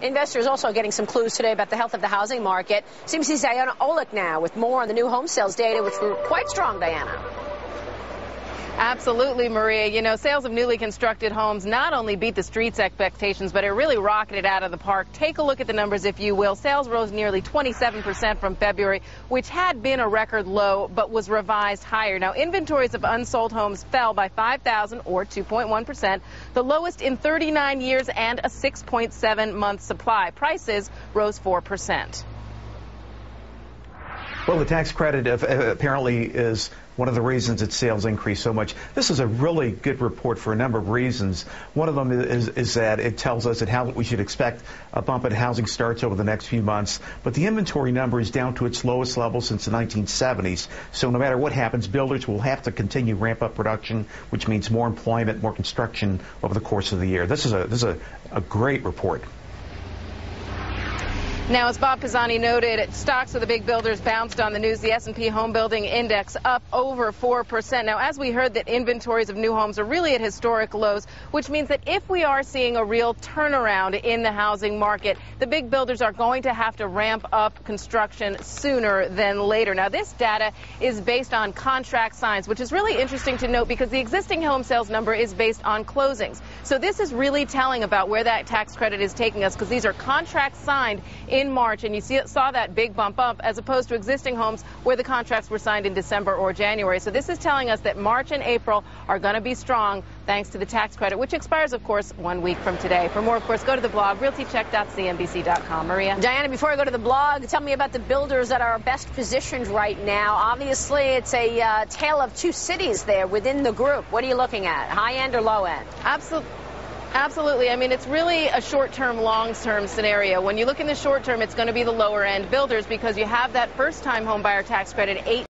Investors also getting some clues today about the health of the housing market. CNBC's Diana Olick now with more on the new home sales data, which were quite strong, Diana. Absolutely, Maria. You know, sales of newly constructed homes not only beat the street's expectations, but it really rocketed out of the park. Take a look at the numbers, if you will. Sales rose nearly 27% from February, which had been a record low, but was revised higher. Now, inventories of unsold homes fell by 5,000 or 2.1%, the lowest in 39 years and a 6.7-month supply. Prices rose 4%. Well, the tax credit apparently is one of the reasons its sales increased so much. This is a really good report for a number of reasons. One of them is that it tells us that we should expect a bump in housing starts over the next few months. But the inventory number is down to its lowest level since the 1970s. So no matter what happens, builders will have to continue ramp up production, which means more employment, more construction over the course of the year. This is a great report. Now, as Bob Pisani noted, stocks of the big builders bounced on the news. The S&P Home Building Index up over 4%. Now, as we heard that inventories of new homes are really at historic lows, which means that if we are seeing a real turnaround in the housing market, the big builders are going to have to ramp up construction sooner than later. Now, this data is based on contract signs, which is really interesting to note because the existing home sales number is based on closings. So this is really telling about where that tax credit is taking us, because these are contracts signed in March, and you saw that big bump up as opposed to existing homes where the contracts were signed in December or January. So this is telling us that March and April are going to be strong thanks to the tax credit, which expires, of course, 1 week from today. For more, of course, go to the blog, realtycheck.cnbc.com. Maria? Diana, before I go to the blog, tell me about the builders that are best positioned right now. Obviously, it's a tale of two cities there within the group. What are you looking at, high end or low end? Absolutely. I mean, it's really a short-term, long-term scenario. When you look in the short term, it's going to be the lower end builders because you have that first-time home buyer tax credit,